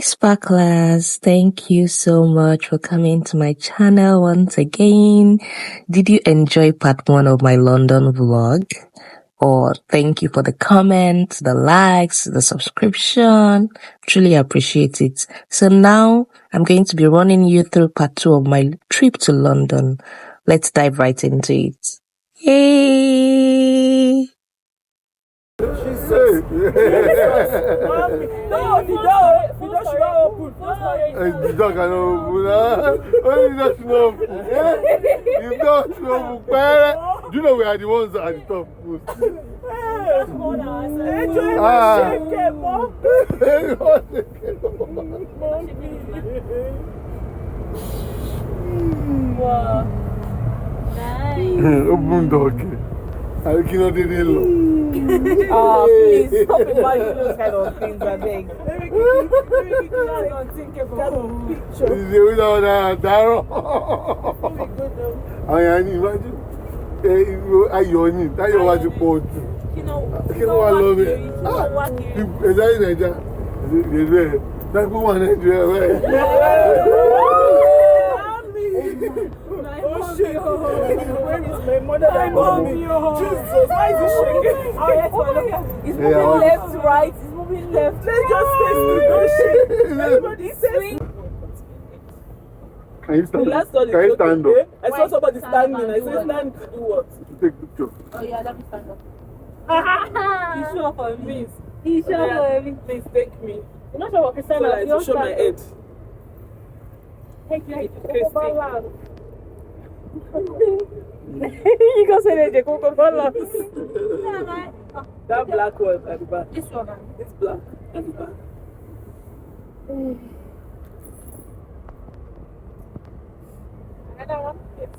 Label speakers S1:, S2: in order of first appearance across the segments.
S1: Sparklers, thank you so much for coming to my channel once again. Did you enjoy part 1 of my London vlog? Or thank you for the comments, the likes, the subscription. Truly appreciate it. So now I'm going to be running you through part 2 of my trip to London. Let's dive right into it. Yay!
S2: Jesus. No, the door should not open. The door cannot open. Only the door should not open. The door should not open. Do you know we are the ones that are the top post?
S3: Wow. Nice.
S2: Open door, okay. I cannot do it.
S3: Please stop imagining those kind of things, I beg.
S2: I imagine. Tayo was the port. You know, I love it. Is that in Nigeria? That's one Nigeria.
S3: Oh shit! Where is my mother that got me? Jesus, why is it shaking? It's moving left, right. It's moving left. Let's just stay still. Don't shake. Everybody swing.
S2: Can you stand up?
S3: Can you stand up? I saw somebody standing. I said, stand to do what?
S2: To take picture.
S3: Oh yeah, let me stand up. He's sure for me. He's sure for me. Please take me. You're not sure what Christy is. So show my head. Take your head. Christy. You can say that Coca-Cola. That black one at the back. This one. It's black at the back. Another one? Yes.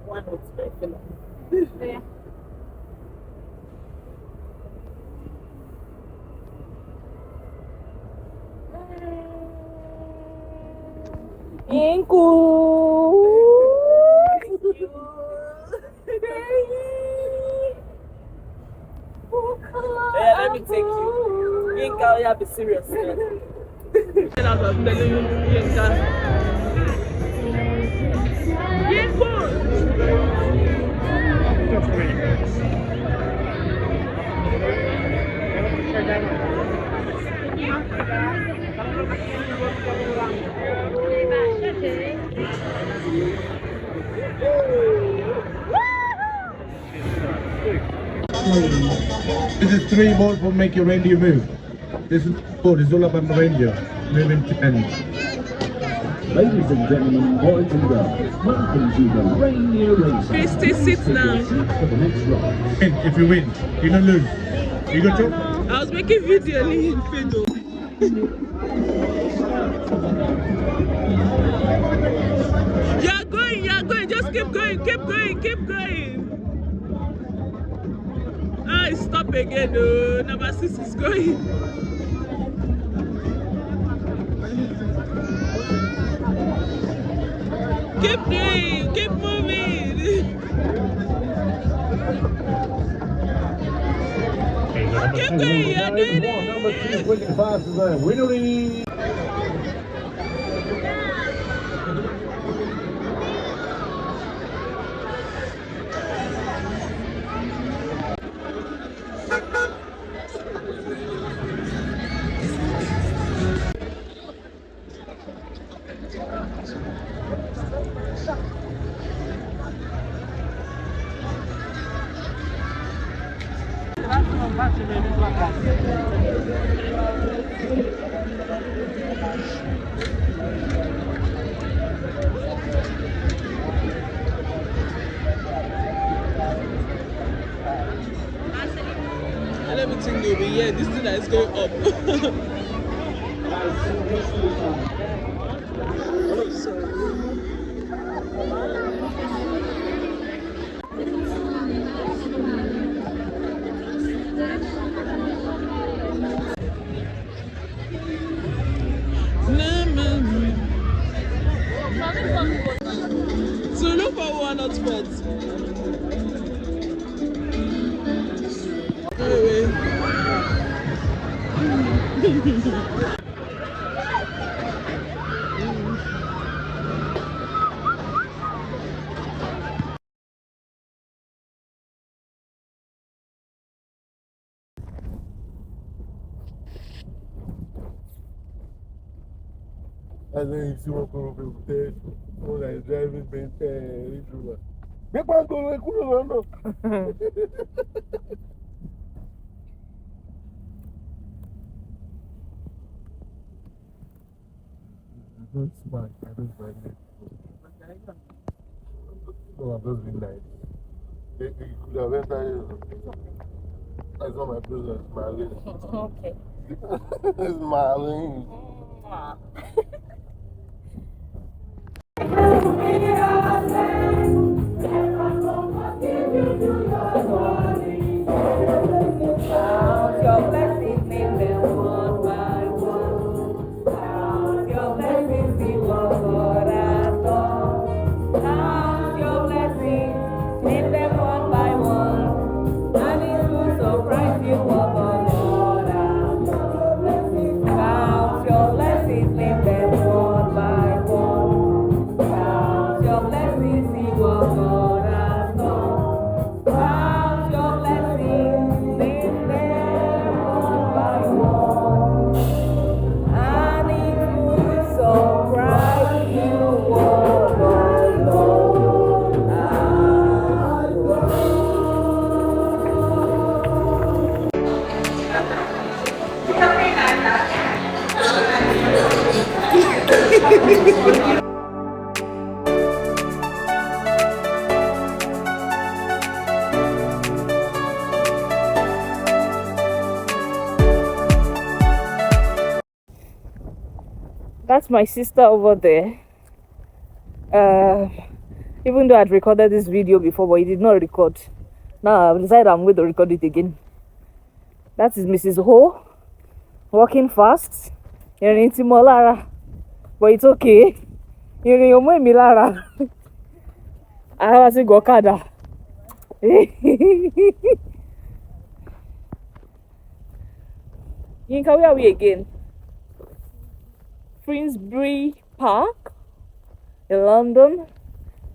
S3: One was very filler. Yeah. Inku. Yeah, let me take you. Yinka, you have to be serious. I was telling you, Yinka. Yinka!
S4: This is 3 more for make your reindeer move. This is 4, this is all about the reindeer. Moving to end.
S5: Ladies and gentlemen, boys and girls, welcome to the reindeer race.
S3: Christy, sit down.
S5: For the next ride.
S4: If you win, you don't lose. You got to?
S3: I was making video in Fido. You're going, just keep going. Ah, stop again, number 6 is going. Keep doing, keep moving. Keep going, you're doing it.
S5: Number 2 quick fast is there. Winnery.
S3: And everything will be here. This thing that is going up. Oh, sorry. So look for one hotspot. Anyway.
S2: And then you see what people there, like driving bent everywhere. Make one go like no. Don't smart, I don't mind it. No, I'm just being nice. They could have entered you. That's not my business, smiling.
S3: Okay.
S2: Smiling.
S3: Your blessings name them one by one. Count your blessings, see what God has done. Count your blessings, name them one by one. And it will surprise you what the Lord has done. Count your blessings, name them one by one. Count your blessings, see what God has done. Count your blessings, name them one by one. And it will surprise you what the Lord has That's my sister over there. Even though I'd recorded this video before, but it did not record. Now I've decided I'm going to record it again. That is Mrs. Ho, walking fast. You're in Timolara, but it's okay. You're in Milara. I have to go Okada. Yinka, where are we again? Finsbury Park in London.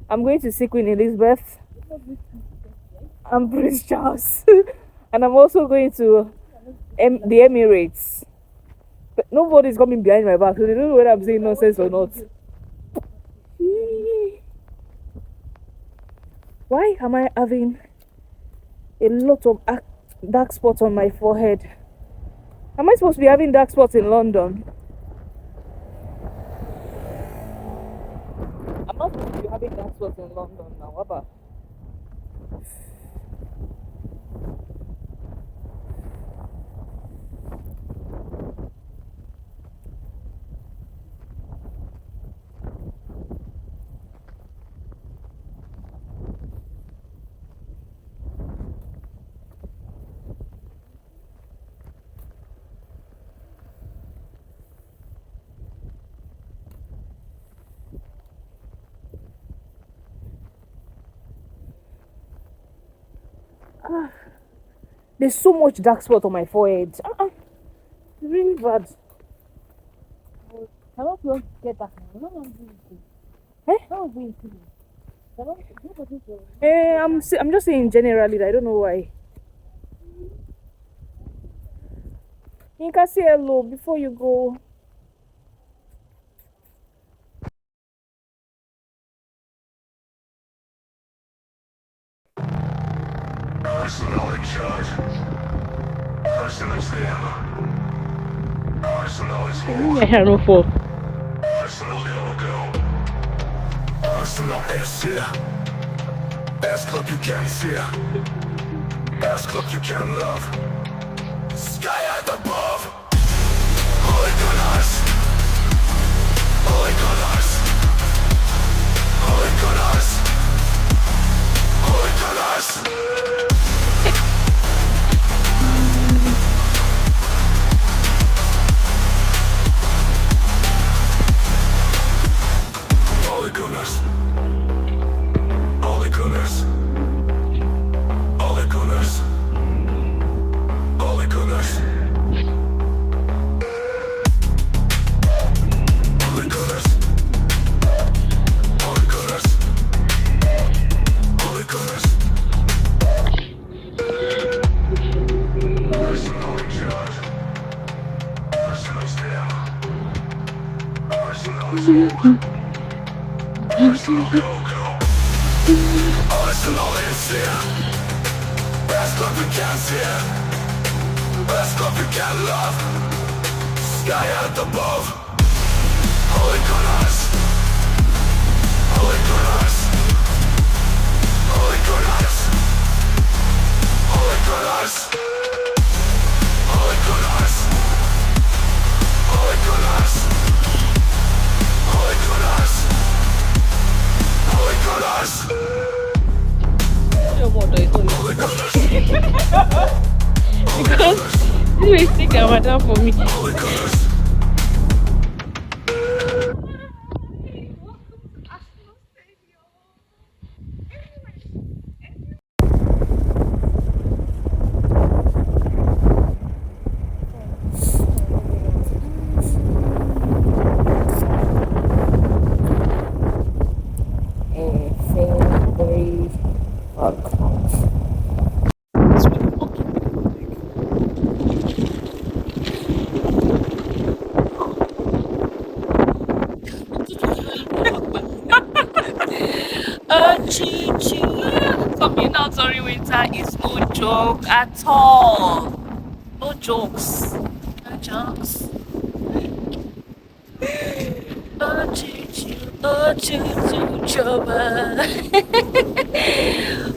S3: I'm going to see Queen Elizabeth and Prince Charles. And I'm also going to the Emirates. But nobody's coming behind my back, so they don't know whether I'm saying nonsense or not. Why am I having a lot of dark spots on my forehead? Am I supposed to be having dark spots in London? I'm not supposed to be having dark spots in London now. What about? There's so much dark spot on my forehead. It's really bad.
S6: I want to get back now.
S3: I'm just saying generally that I don't know why. You can say hello before you go.
S7: Personal in charge. Personal is there. Personal is here. Personal go. Personal is here. Best club you can see. Best club you can love. Sky at above. Holy goodness. Holy goodness. Holy goodness. Holy goodness. Holy goodness. Holy goodness. Holy goodness. Holy goodness. Arsenal, go, go. Arsenal is here. Best club you can see. Best club you can love. Sky at above. Holy goodness. Holy goodness. Holy goodness. Holy goodness. Holy goodness. Holy goodness. Holy goodness. Holy goodness. Holy goodness.
S3: Because you will stick a madam for me.
S7: Holy goodness.
S3: Coming out during winter is no joke at all. No jokes. No jokes.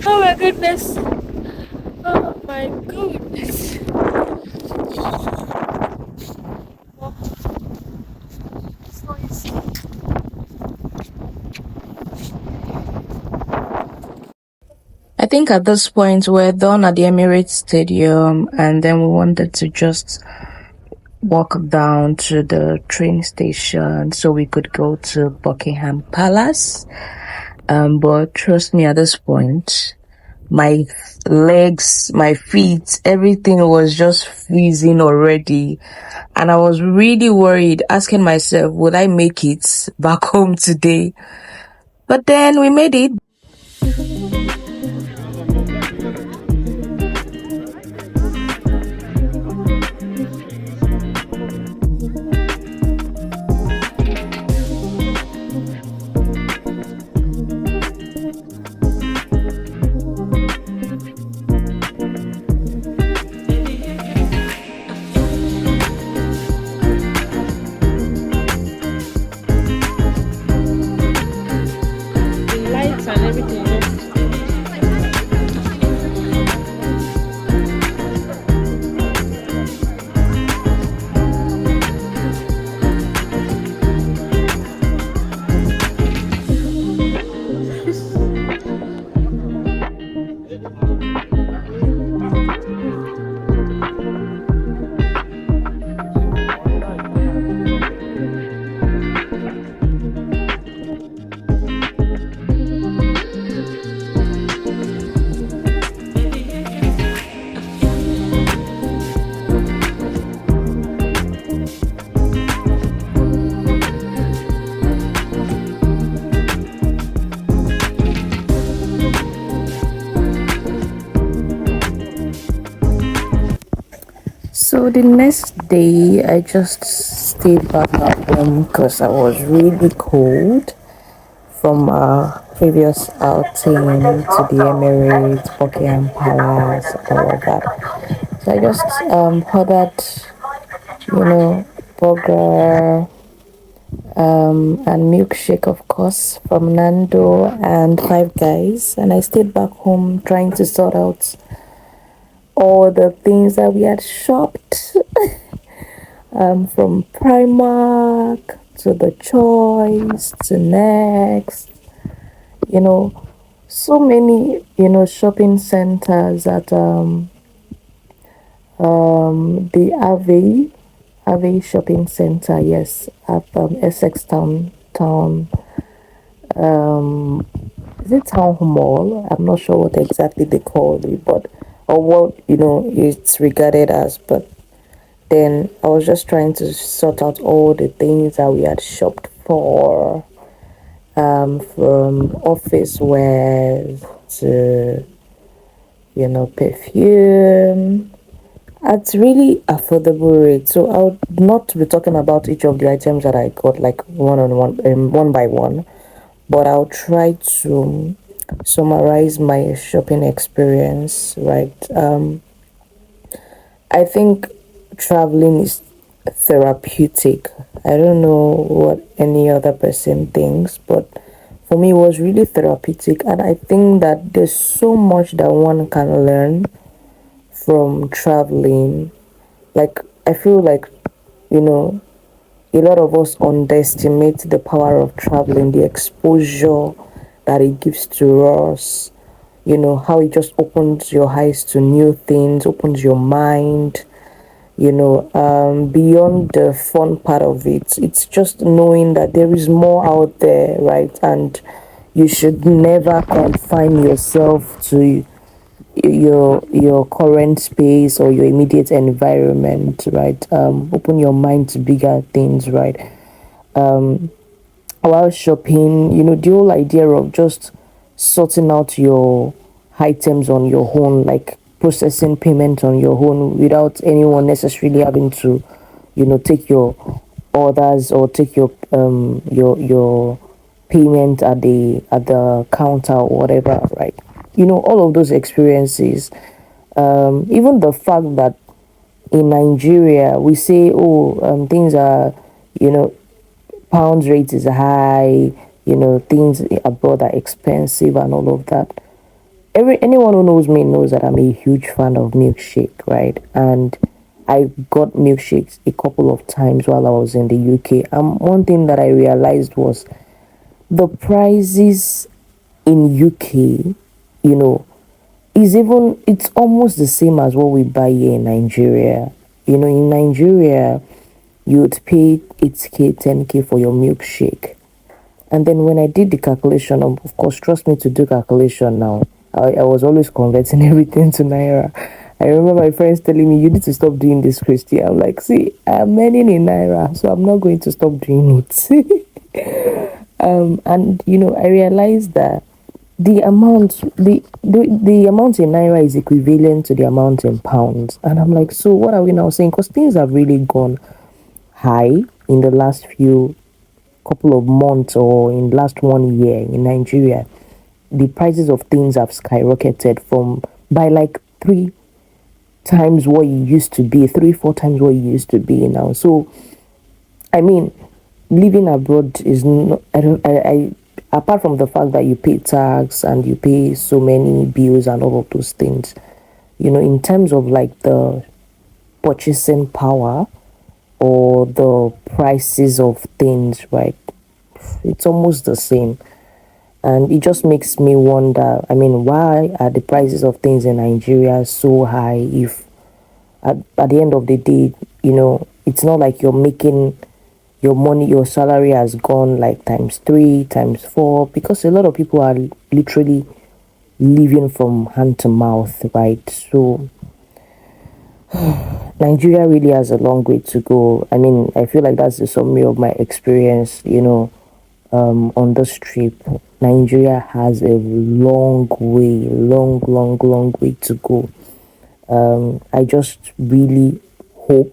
S3: Oh my goodness. Oh my goodness. So easy.
S1: I think at this point we're done at the Emirates Stadium, and then we wanted to just walk down to the train station so we could go to Buckingham Palace. But trust me, at this point, my legs, my feet, everything was just freezing already. And I was really worried, asking myself, would I make it back home today? But then we made it.
S3: And everything.
S1: So the next day, I just stayed back at home because I was really cold from our previous outing to the Emirates, Buckingham Palace, all of that. So I just ordered, burger and milkshake, of course, from Nando and Five Guys. And I stayed back home trying to sort out all the things that we had shopped from Primark to The Choice to Next, so many, shopping centers at the Ave shopping center, yes, at Essex Town, is it Town Mall? I'm not sure what exactly they call it, but or what it's regarded as. But then I was just trying to sort out all the things that we had shopped for, from office wear to perfume, At really affordable rate. So I would not be talking about each of the items that I got like one by one, but I'll try to summarize my shopping experience, right? I think traveling is therapeutic. I don't know what any other person thinks, but for me, it was really therapeutic, and I think that there's so much that one can learn from traveling. Like, I feel like, you know, a lot of us underestimate the power of traveling, the exposure that it gives to us, how it just opens your eyes to new things, opens your mind, beyond the fun part of it. It's just knowing that there is more out there, right? And you should never confine yourself to your current space or your immediate environment, right? Open your mind to bigger things, right? While shopping, the whole idea of just sorting out your items on your own, like processing payment on your own without anyone necessarily having to, take your orders or take your payment at the counter or whatever, right? All of those experiences. Even the fact that in Nigeria we say, oh, things are, you know, pounds rate is high, things abroad are expensive and all of that. Anyone who knows me knows that I'm a huge fan of milkshake, right? And I got milkshakes a couple of times while I was in the UK. One thing that I realized was the prices in UK, it's almost the same as what we buy here in Nigeria. In Nigeria, you would pay 8k, 10k for your milkshake. And then when I did the calculation, of course, trust me to do calculation now. I was always converting everything to Naira. I remember my friends telling me, you need to stop doing this, Christy. I'm like, see, I'm earning in Naira, so I'm not going to stop doing it. And, I realized that the amount the amount in Naira is equivalent to the amount in pounds. And I'm like, so what are we now saying? Because things have really gone high in the last few couple of months or in last 1 year in Nigeria. The prices of things have skyrocketed from by like 3 times what you used to be, 3-4 times what you used to be now. So I mean, living abroad is not, I apart from the fact that you pay tax and you pay so many bills and all of those things, in terms of like the purchasing power or the prices of things, right? It's almost the same. And it just makes me wonder, I mean, why are the prices of things in Nigeria so high if at the end of the day, it's not like you're making your money, your salary has gone like times 3, times 4, because a lot of people are literally living from hand to mouth, right? So Nigeria really has a long way to go. I mean, I feel like that's the summary of my experience, on this trip. Nigeria has a long way to go. I just really hope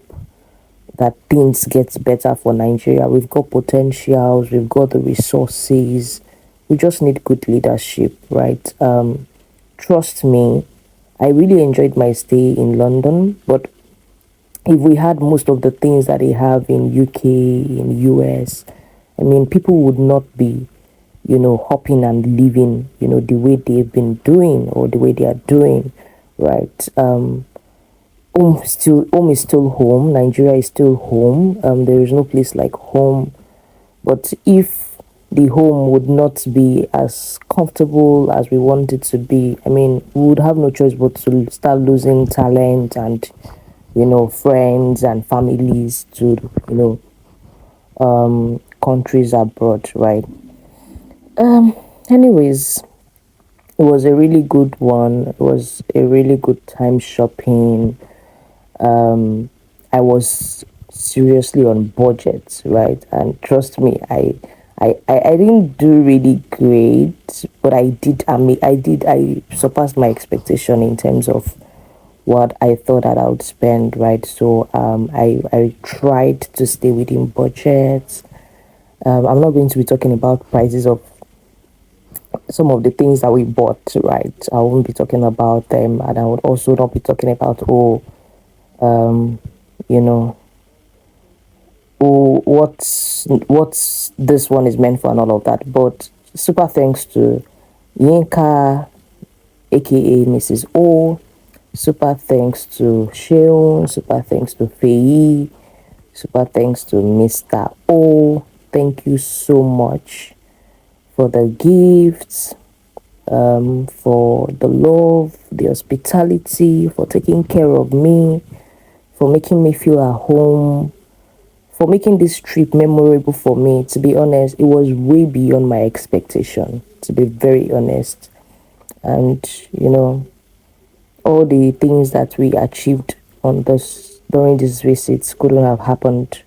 S1: that things get better for Nigeria. We've got potentials, we've got the resources. We just need good leadership, right? Trust me, I really enjoyed my stay in London, but if we had most of the things that they have in UK, in US, I mean, people would not be, hopping and living, the way they've been doing or the way they are doing, right? Home is still home. Nigeria is still home. There is no place like home. But if the home would not be as comfortable as we want it to be, I mean, we would have no choice but to start losing talent and, friends and families to, countries abroad, right? Anyways, it was a really good one. It was a really good time shopping. I was seriously on budget, right? And trust me, I didn't do really great, but I surpassed my expectation in terms of what I thought that I would spend, right? So I tried to stay within budget. I'm not going to be talking about prices of some of the things that we bought, right? I won't be talking about them, and I would also not be talking about you know, what's this one is meant for and all of that. But super thanks to Yinka, aka Mrs. O. Super thanks to Seun. Super thanks to Feyi. Super thanks to Mr. O. Thank you so much for the gifts, for the love, the hospitality, for taking care of me, for making me feel at home, for making this trip memorable for me. To be honest, it was way beyond my expectation, to be very honest. And, all the things that we achieved on this during these visits couldn't have happened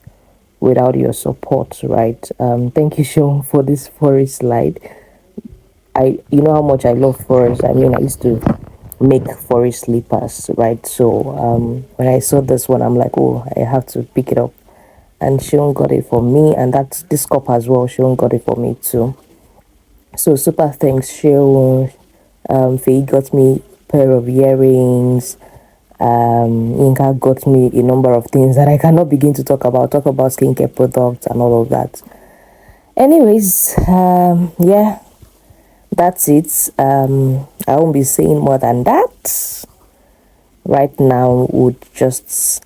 S1: without your support, right? Thank you, Sean, for this forest slide. You know how much I love forest. I mean, I used to make forest slippers, right? So when I saw this one, I'm like, oh, I have to pick it up. And Sean got it for me, and that's this cup as well. Sean got it for me too. So super thanks, Sean. Faye got me a pair of earrings. Inka got me a number of things that I cannot begin to talk about skincare products and all of that. Anyways, yeah, that's it. I won't be saying more than that. Right now, would just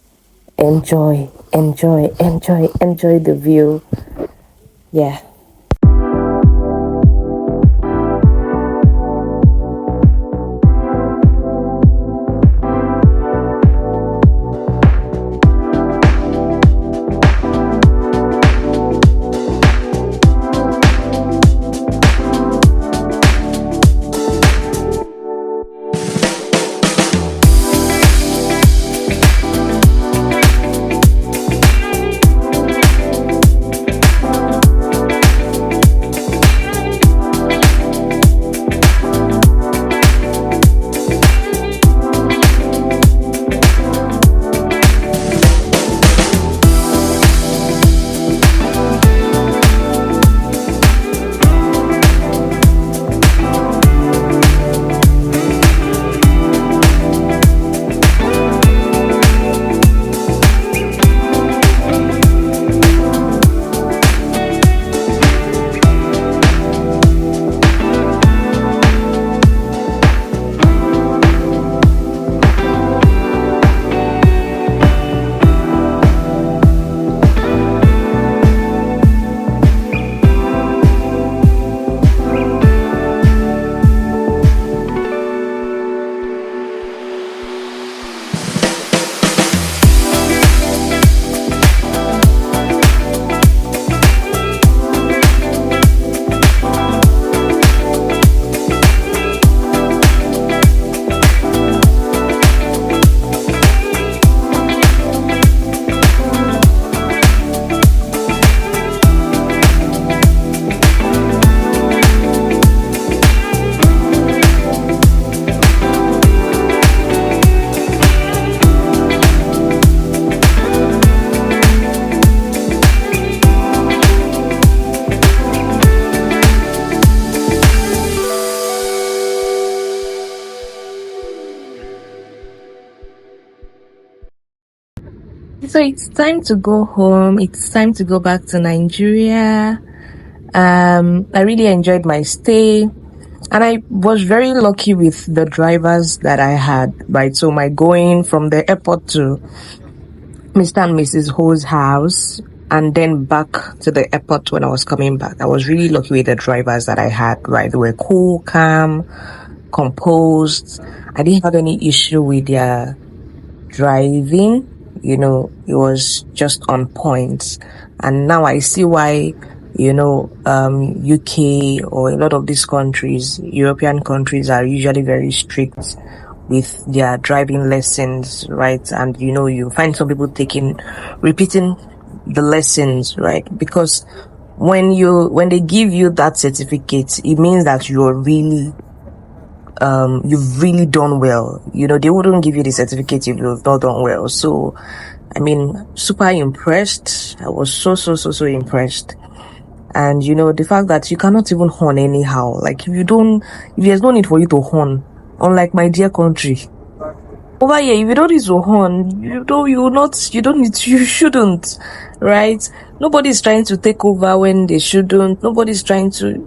S1: enjoy the view. Yeah. So it's time to go home. It's time to go back to Nigeria. I really enjoyed my stay, and I was very lucky with the drivers that I had, right? So my going from the airport to Mr. and Mrs. Ho's house and then back to the airport when I was coming back, I was really lucky with the drivers that I had, right? They were cool, calm, composed. I didn't have any issue with their driving. It was just on point. And now I see why, UK or a lot of these countries, European countries, are usually very strict with their driving lessons, right? And you find some people repeating the lessons, right? Because when they give you that certificate, it means that you're really you've really done well. You know, they wouldn't give you the certificate if you've not done well. So, I mean, super impressed. I was so impressed. And you know, the fact that you cannot even horn anyhow. Like if there's no need for you to horn, unlike my dear country. Over here, if you don't need to horn, you shouldn't, right? Nobody's trying to take over when they shouldn't. Nobody's trying to.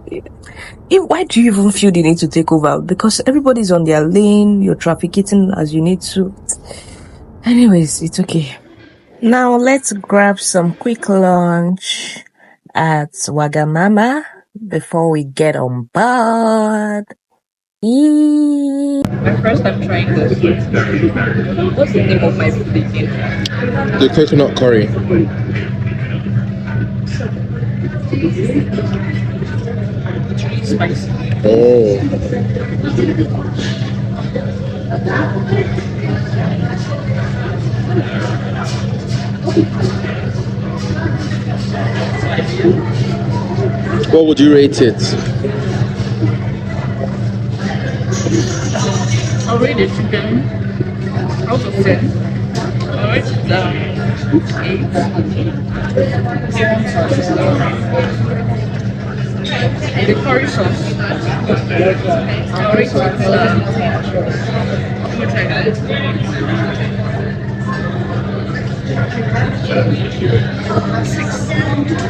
S1: Why do you even feel the need to take over? Because everybody's on their lane. You're trafficking as you need to. Anyways, it's okay. Now let's grab some quick lunch at Wagamama before we get on board.
S3: My first time trying this. What's the name of my food again?
S2: The coconut curry.
S3: It's really spicy.
S2: Oh. What would you rate it?
S3: I'll rate the chicken out of 10. I'll rate it 8. The curry sauce, I'll rate it 10. Let me try that.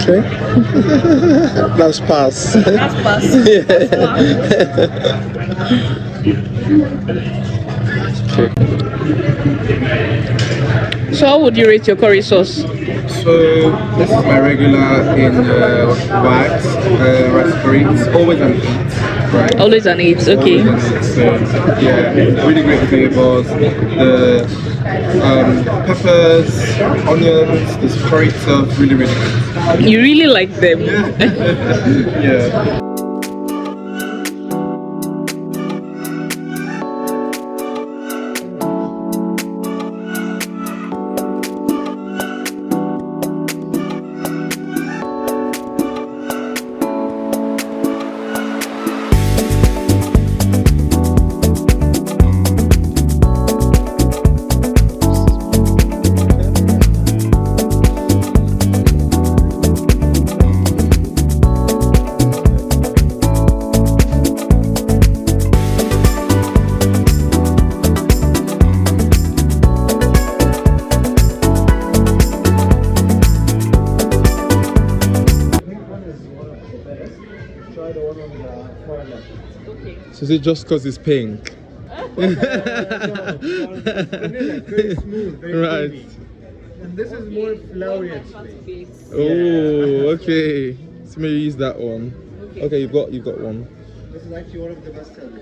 S2: Okay. That's pass.
S3: That's pass.
S2: Okay.
S3: So how would you rate your curry sauce?
S6: So this is my regular in wax raspberry. It's always an 8, right?
S3: Always an 8, okay.
S6: Always an 8. So yeah, really great flavors. The peppers, onions, this curry stuff, really good.
S3: You really like them.
S6: Yeah.
S2: So is it just because it's pink?
S4: Very smooth, very
S2: Right.
S4: creamy. And this is more flowery actually.
S2: Oh, okay. So maybe use that one. Okay, you've got one.
S4: This is actually one of the best sellers.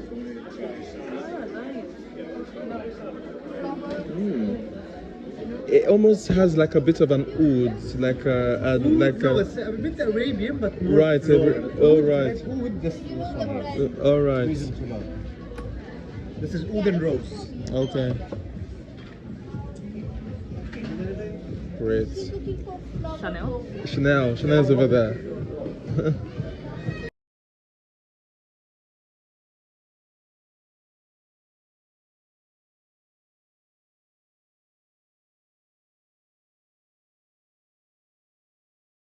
S2: It almost has like a bit of an oud, like a
S4: It's a bit Arabian, but more
S2: right.
S4: floral.
S2: Oh, right.
S4: Like oud, this one here.
S2: All right.
S4: Reason to love. This is oud and rose.
S2: Okay. Great.
S3: Chanel?
S2: Chanel's over there.